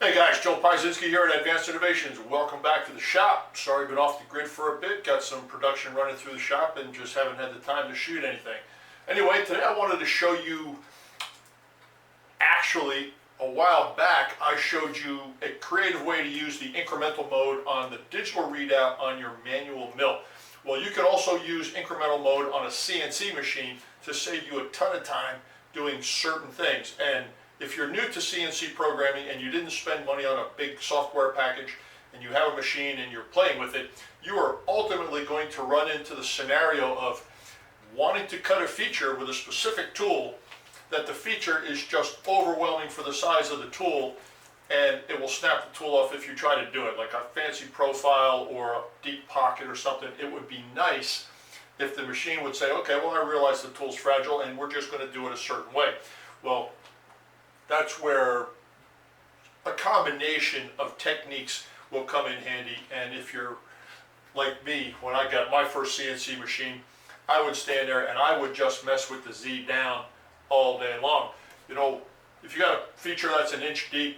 Hey guys, Joe Piezinski here at Advanced Innovations. Welcome back to the shop. Sorry I've been off the grid for a bit. Got some production running through the shop and just haven't had the time to shoot anything. Anyway, today I wanted to show you, actually a while back I showed you a creative way to use the incremental mode on the digital readout on your manual mill. Well, you can also use incremental mode on a CNC machine to save you a ton of time doing certain things. And if you're new to CNC programming and you didn't spend money on a big software package and you have a machine and you're playing with it, you are ultimately going to run into the scenario of wanting to cut a feature with a specific tool that the feature is just overwhelming for the size of the tool, and it will snap the tool off if you try to do it. Like a fancy profile or a deep pocket or something, it would be nice if the machine would say, okay, well, I realize the tool's fragile and we're just going to do it a certain way. Well, that's where a combination of techniques will come in handy. And if you're like me, when I got my first CNC machine, I would stand there and I would just mess with the Z down all day long. You know, if you got a feature that's an inch deep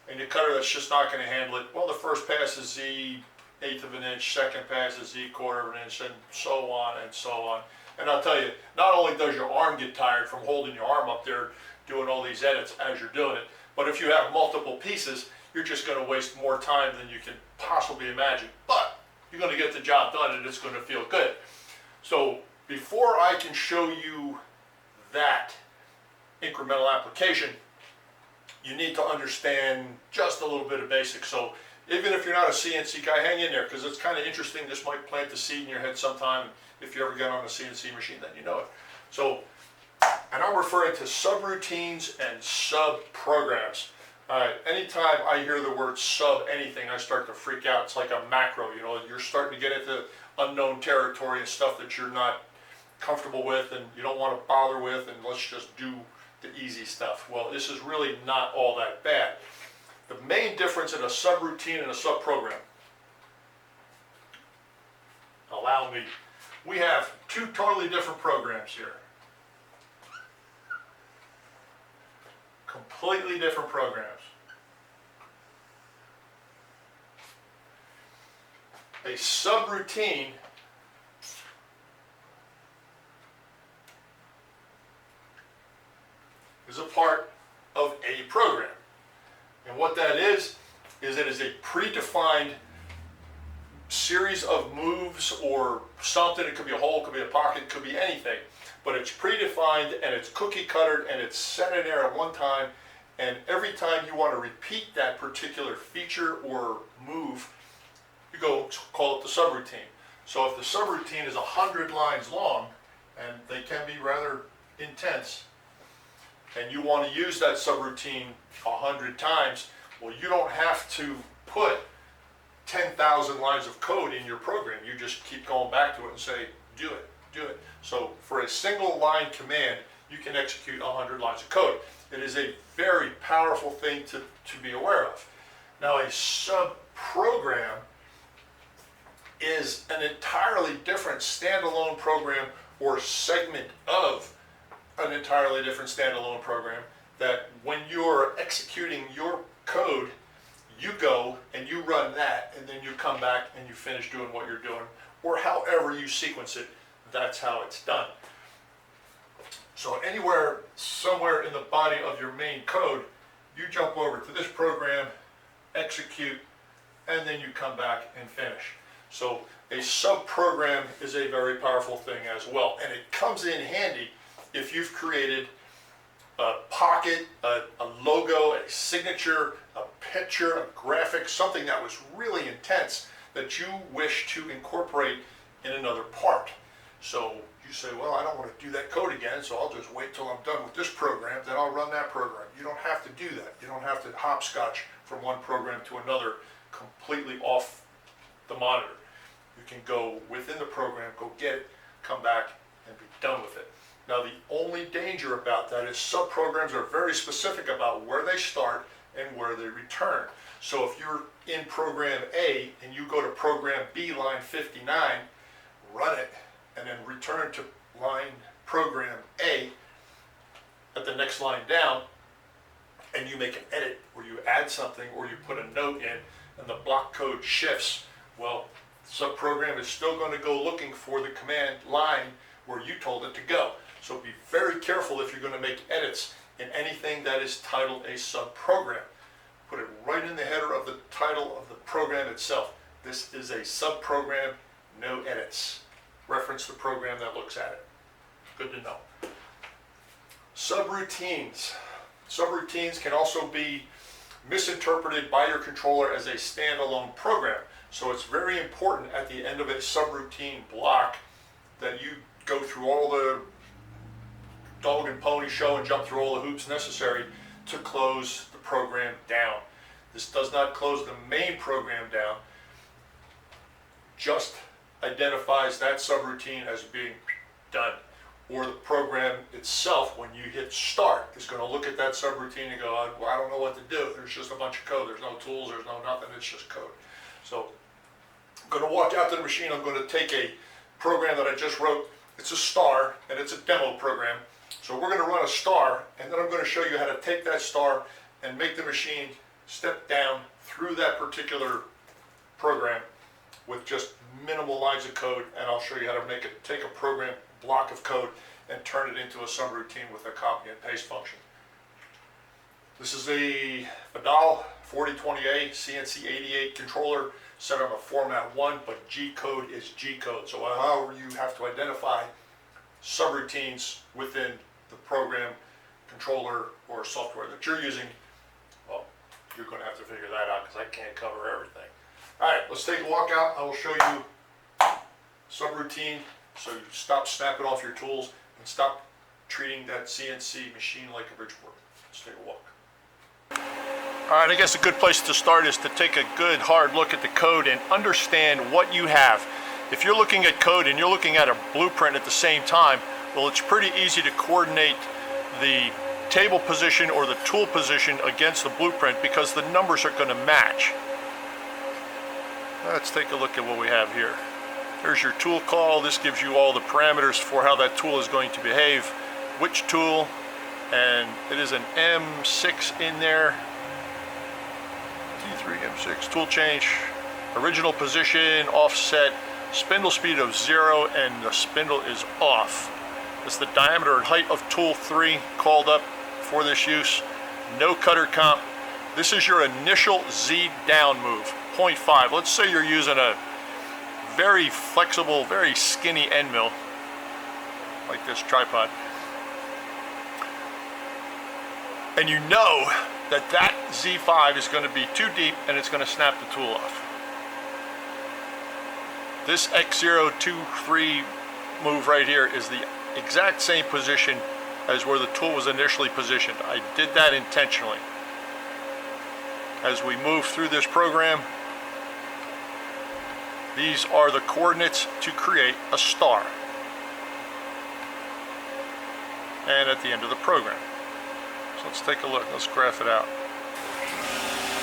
and your cutter that's just not going to handle it, well, the first pass is Z 1/8 of an inch, second pass is Z 1/4 of an inch, and so on and so on. And I'll tell you, not only does your arm get tired from holding your arm up there doing all these edits as you're doing it, but if you have multiple pieces, you're just going to waste more time than you can possibly imagine. But you're going to get the job done and it's going to feel good. So before I can show you that incremental application, you need to understand just a little bit of basics. So even if you're not a CNC guy, hang in there, because it's kind of interesting. This might plant the seed in your head sometime. If you ever get on a CNC machine, then you know it. So, and I'm referring to subroutines and sub-programs. Anytime I hear the word sub anything, I start to freak out. It's like a macro, you know, you're starting to get into unknown territory and stuff that you're not comfortable with and you don't want to bother with, and let's just do the easy stuff. Well, this is really not all that bad. The main difference in a subroutine and a sub-program, allow me, we have two totally different programs here. Completely different programs. A subroutine is a part of a program. And what that is it is a predefined series of moves or something. It could be a hole, it could be a pocket, it could be anything. But it's predefined and it's cookie cuttered and it's set in there at one time. And every time you want to repeat that particular feature or move, you go call it the subroutine. So if the subroutine is 100 lines long, and they can be rather intense, and you want to use that subroutine 100 times, well, you don't have to put 10,000 lines of code in your program. You just keep going back to it and say, do it, do it. So for a single line command, you can execute 100 lines of code. It is a very powerful thing to be aware of. Now, a sub-program is an entirely different standalone program or segment of an entirely different standalone program that when you're executing your code, you go and you run that, and then you come back and you finish doing what you're doing, or however you sequence it, that's how it's done. So anywhere, somewhere in the body of your main code, you jump over to this program, execute, and then you come back and finish. So a sub-program is a very powerful thing as well, and it comes in handy if you've created a pocket, a logo, a signature, a picture, a graphic, something that was really intense that you wish to incorporate in another part. So you say, well, I don't want to do that code again, so I'll just wait till I'm done with this program, then I'll run that program. You don't have to do that. You don't have to hopscotch from one program to another completely off the monitor. You can go within the program, go get it, come back, and be done with it. Now, the only danger about that is sub-programs are very specific about where they start and where they return. So if you're in program A and you go to program B, line 59, run it, and then return to line program A at the next line down, and you make an edit, or you add something, or you put a note in, and the block code shifts, well, subprogram is still going to go looking for the command line where you told it to go. So be very careful if you're going to make edits in anything that is titled a subprogram. Put it right in the header of the title of the program itself. This is a subprogram, no edits. Reference the program that looks at it. Good to know. Subroutines. Subroutines can also be misinterpreted by your controller as a standalone program. So it's very important at the end of a subroutine block that you go through all the dog and pony show and jump through all the hoops necessary to close the program down. This does not close the main program down, just identifies that subroutine as being done. Or the program itself, when you hit start, is going to look at that subroutine and go, well, I don't know what to do. There's just a bunch of code. There's no tools, there's no nothing, it's just code. So I'm going to walk out to the machine. I'm going to take a program that I just wrote. It's a star, and it's a demo program. So we're going to run a star, and then I'm going to show you how to take that star and make the machine step down through that particular program with just minimal lines of code, and I'll show you how to make it, take a program block of code and turn it into a subroutine with a copy and paste function. This is a Vidal 4020A CNC 88 controller set on a format 1, but G code is G code. So however you have to identify subroutines within the program, controller, or software that you're using, well, you're going to have to figure that out because I can't cover everything. All right, let's take a walk out. I will show you subroutine, so you stop snapping off your tools and stop treating that CNC machine like a Bridgeport. Let's take a walk. All right, I guess a good place to start is to take a good hard look at the code and understand what you have. If you're looking at code and you're looking at a blueprint at the same time, well, it's pretty easy to coordinate the table position or the tool position against the blueprint because the numbers are going to match. Let's take a look at what we have here. Here's your tool call. This gives you all the parameters for how that tool is going to behave, which tool, and it is an M6 in there. T3 M6 tool change, original position, offset, spindle speed of 0, and the spindle is off. That's the diameter and height of tool 3 called up for this use. No cutter comp. This is your initial Z down move, 0.5. Let's say you're using a very flexible, very skinny end mill, like this tripod. And you know that that Z5 is going to be too deep and it's going to snap the tool off. This X023 move right here is the exact same position as where the tool was initially positioned. I did that intentionally. As we move through this program, these are the coordinates to create a star. And at the end of the program. So let's take a look. Let's graph it out.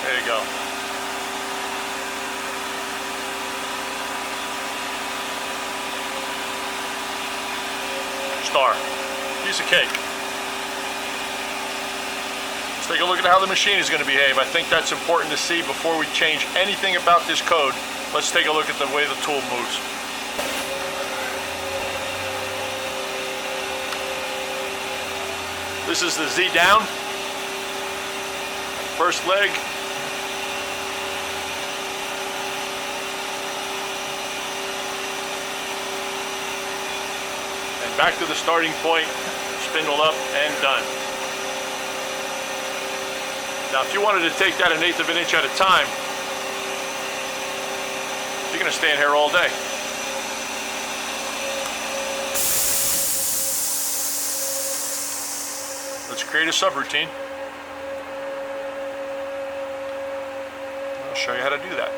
There you go. Star. Piece of cake. Let's take a look at how the machine is going to behave. I think that's important to see before we change anything about this code. Let's take a look at the way the tool moves. This is the Z down. First leg. And back to the starting point, spindle up and done. Now if you wanted to take that 1/8 of an inch at a time, you're going to stand here all day. Let's create a subroutine. I'll show you how to do that.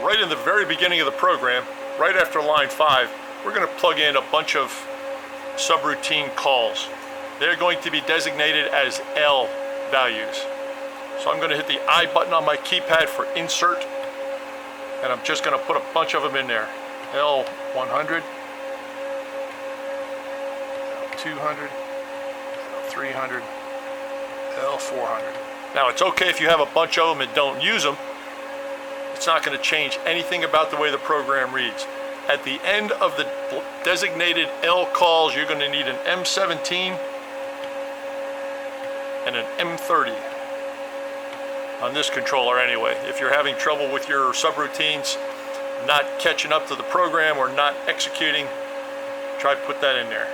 Right in the very beginning of the program, right after line 5, we're going to plug in a bunch of subroutine calls. They're going to be designated as L values. So I'm going to hit the I button on my keypad for insert, and I'm just going to put a bunch of them in there. L100, L200, L300, L400. Now it's okay if you have a bunch of them and don't use them. It's not going to change anything about the way the program reads. At the end of the designated L calls, you're going to need an M17 and an M30 on this controller anyway. If you're having trouble with your subroutines, not catching up to the program or not executing, try to put that in there.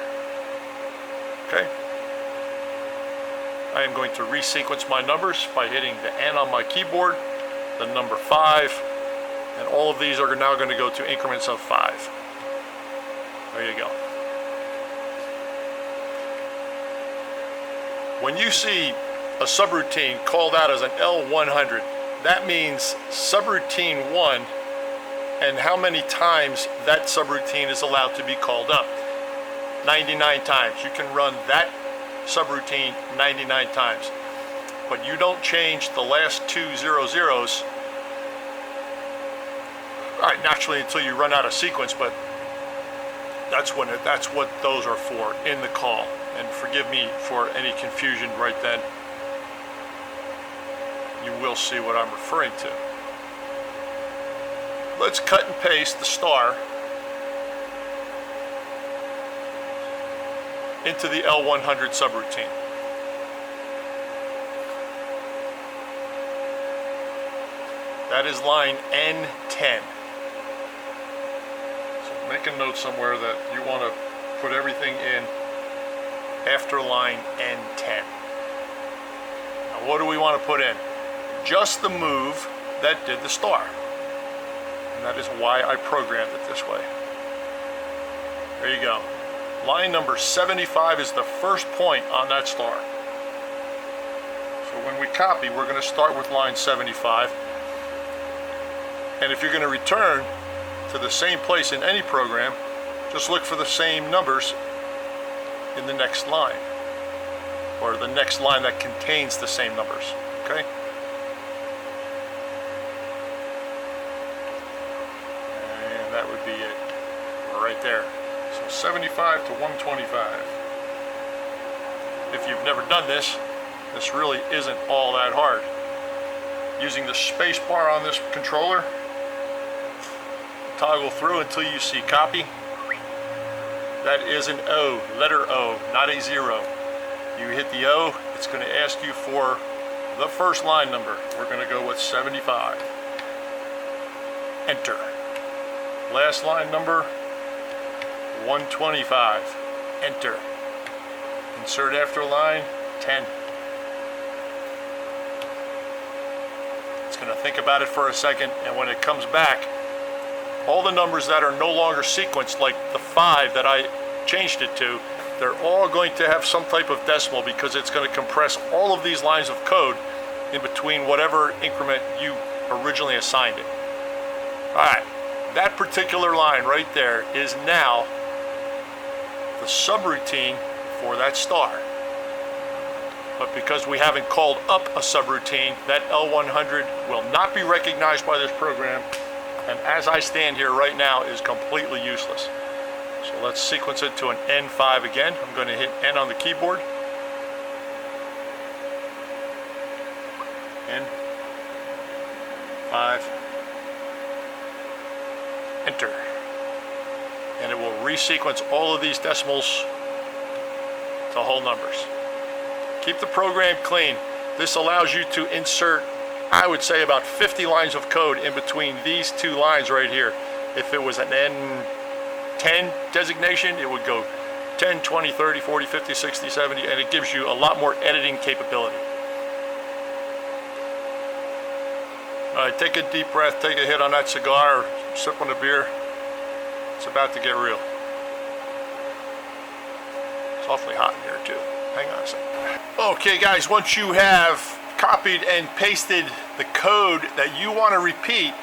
Okay? I am going to resequence my numbers by hitting the N on my keyboard, the number 5, and all of these are now going to go to increments of 5. There you go. When you see a subroutine called out as an L100, that means subroutine 1 and how many times that subroutine is allowed to be called up. 99 times. You can run that subroutine 99 times. But you don't change the last 2 00s. All right, naturally until you run out of sequence, but that's what those are for in the call. And forgive me for any confusion right then. You will see what I'm referring to. Let's cut and paste the star into the L100 subroutine. That is line N10. So make a note somewhere that you want to put everything in after line N10. Now what do we want to put in? Just the move that did the star. And that is why I programmed it this way. There you go. Line number 75 is the first point on that star. So when we copy, we're going to start with line 75. And if you're going to return to the same place in any program, just look for the same numbers in the next line, or the next line that contains the same numbers. Okay? And that would be it right there. So 75 to 125. If you've never done this, this really isn't all that hard. Using the space bar on this controller, toggle through until you see copy. That is an O, letter O, not a 0. You hit the O, it's going to ask you for the first line number. We're going to go with 75. Enter. Last line number, 125. Enter. Insert after line, 10. It's going to think about it for a second, and when it comes back, all the numbers that are no longer sequenced, like the 5 that I changed it to, they're all going to have some type of decimal because it's going to compress all of these lines of code in between whatever increment you originally assigned it. Alright, that particular line right there is now the subroutine for that star. But because we haven't called up a subroutine, that L100 will not be recognized by this program, and as I stand here right now is completely useless. So let's sequence it to an N5 again. I'm going to hit N on the keyboard. N5. Enter. And it will resequence all of these decimals to whole numbers. Keep the program clean. This allows you to insert, I would say, about 50 lines of code in between these two lines right here. If it was an N10 designation, it would go 10, 20, 30, 40, 50, 60, 70, and it gives you a lot more editing capability. All right, take a deep breath, take a hit on that cigar, or sip on a beer. It's about to get real. It's awfully hot in here too. Hang on a second. Okay guys, once you have copied and pasted the code that you want to repeat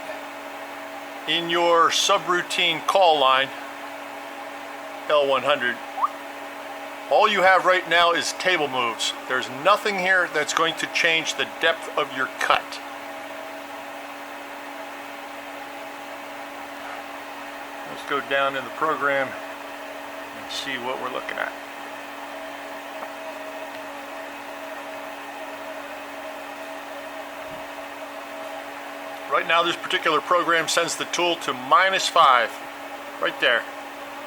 in your subroutine call line, L100, all you have right now is table moves. There's nothing here that's going to change the depth of your cut. Let's go down in the program and see what we're looking at. Right now this particular program sends the tool to -5, right there,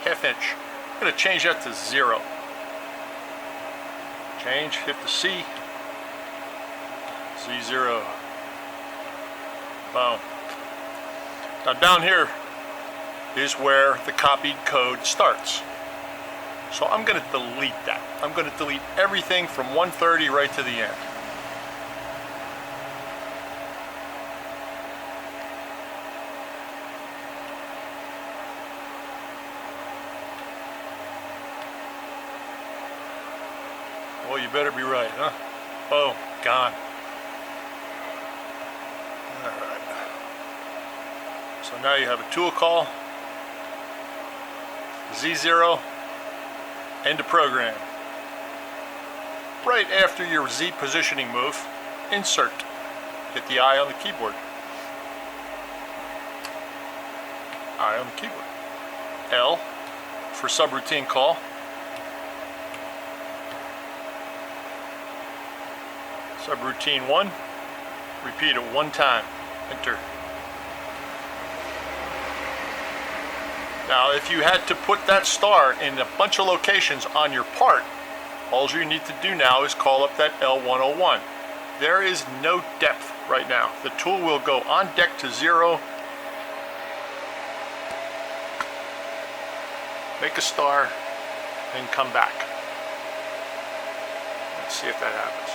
½ inch. I'm going to change that to 0. Change, hit the C, Z0, boom. Now down here is where the copied code starts. So I'm going to delete that. I'm going to delete everything from 130 right to the end. Well, you better be right, huh? Oh, gone. All right. So now you have a tool call, Z0, end of program. Right after your Z positioning move, insert. Hit the I on the keyboard. I on the keyboard. L for subroutine call. Subroutine 1, repeat it 1 time, enter. Now if you had to put that star in a bunch of locations on your part, all you need to do now is call up that L101. There is no depth right now. The tool will go on deck to 0, make a star, and come back. Let's see if that happens.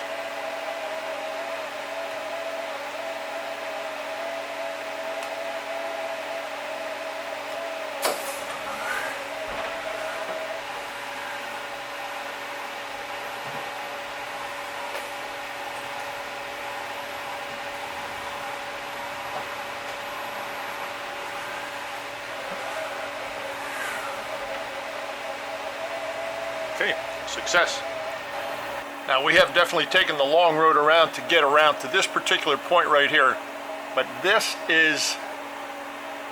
Okay, success. Now we have definitely taken the long road around to get around to this particular point right here, but this is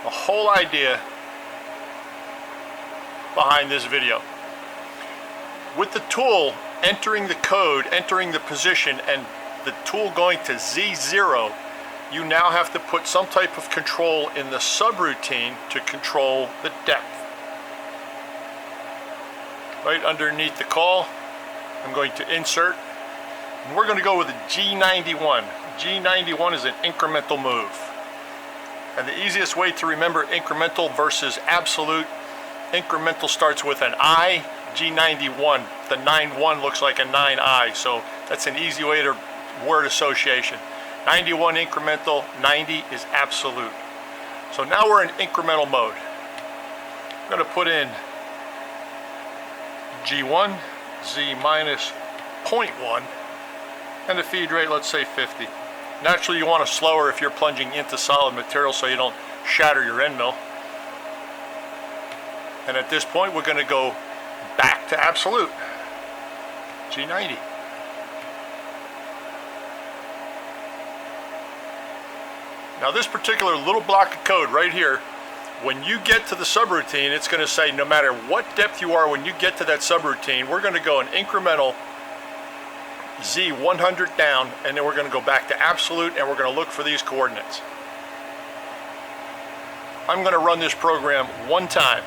the whole idea behind this video. With the tool entering the code, entering the position, and the tool going to Z0, you now have to put some type of control in the subroutine to control the depth. Right underneath the call, I'm going to insert, and we're going to go with a G91. G91 is an incremental move. And the easiest way to remember incremental versus absolute, incremental starts with an I, G91. The 9-1 looks like a 9I, so that's an easy way to word association. 91 incremental, 90 is absolute. So now we're in incremental mode. I'm going to put in G1, Z minus 0.1, and the feed rate, let's say 50. Naturally, you want to slower if you're plunging into solid material so you don't shatter your end mill. And at this point, we're going to go back to absolute, G90. Now this particular little block of code right here, when you get to the subroutine, it's going to say no matter what depth you are when you get to that subroutine, we're going to go an incremental Z 100 down, and then we're going to go back to absolute, and we're going to look for these coordinates. I'm going to run this program 1 time.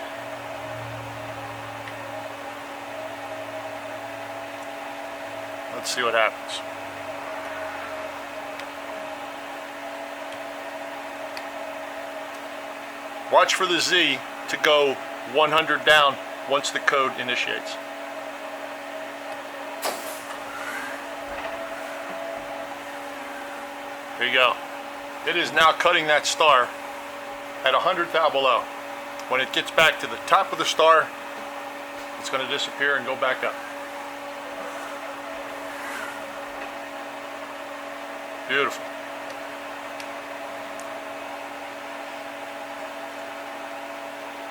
Let's see what happens. Watch for the Z to go 100 down once the code initiates. There you go. It is now cutting that star at 100 thou below. When it gets back to the top of the star, it's going to disappear and go back up. Beautiful.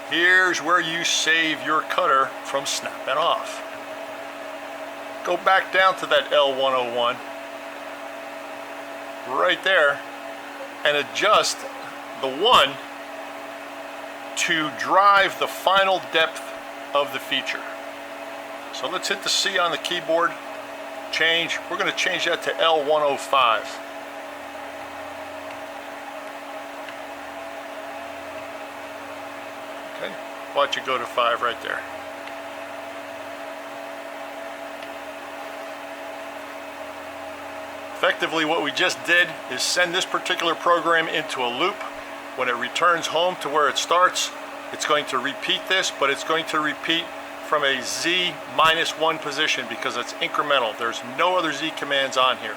Here's where you save your cutter from snapping off. Go back down to that L101, right there, and adjust the 1 to drive the final depth of the feature. So let's hit the C on the keyboard, change. We're going to change that to L105. Watch it go to 5 right there. Effectively, what we just did is send this particular program into a loop. When it returns home to where it starts, it's going to repeat this, but it's going to repeat from a Z-1 position because it's incremental. There's no other Z commands on here.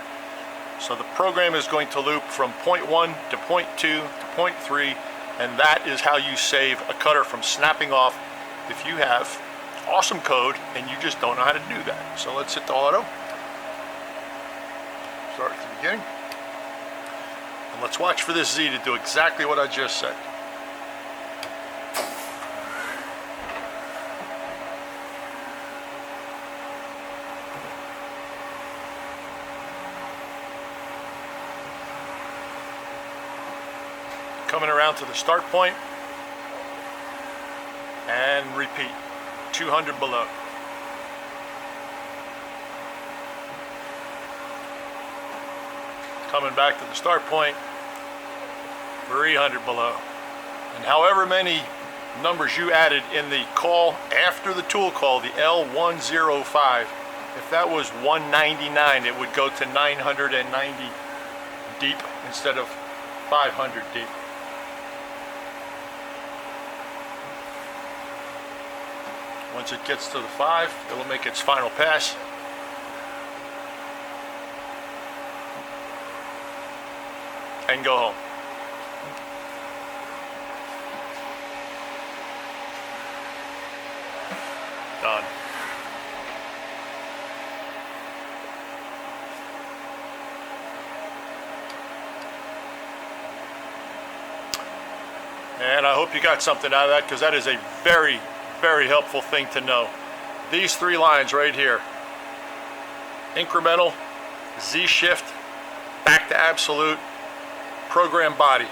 So the program is going to loop from point 1 to point 2 to point 3, and that is how you save a cutter from snapping off if you have awesome code and you just don't know how to do that. So let's hit the auto. Start at the beginning. And let's watch for this Z to do exactly what I just said. Coming around to the start point and repeat, 200 below. Coming back to the start point, 300 below. And however many numbers you added in the call after the tool call, the L105, if that was 199, it would go to 990 deep instead of 500 deep. Once it gets to the 5, it will make its final pass. And go home. Done. And I hope you got something out of that, because that is a very, very helpful thing to know. These 3 lines right here: incremental, Z shift, back to absolute, program body.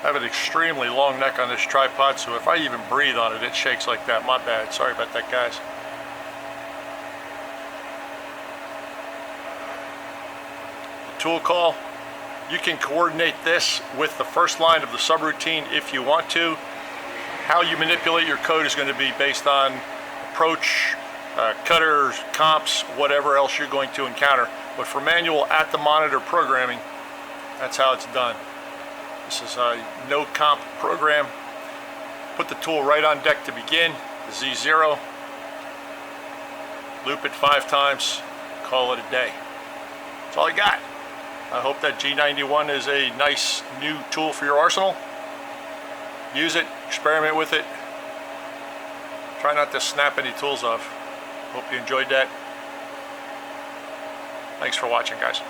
I have an extremely long neck on this tripod, so if I even breathe on it, it shakes like that. My bad. Sorry about that, guys. The tool call, you can coordinate this with the first line of the subroutine if you want to. How you manipulate your code is going to be based on approach, cutters, comps, whatever else you're going to encounter. But for manual at the monitor programming, that's how it's done. This is a no comp program. Put the tool right on deck to begin, Z0. Loop it 5 times, call it a day. That's all I got. I hope that G91 is a nice new tool for your arsenal. Use it, experiment with it. Try not to snap any tools off. Hope you enjoyed that. Thanks for watching, guys.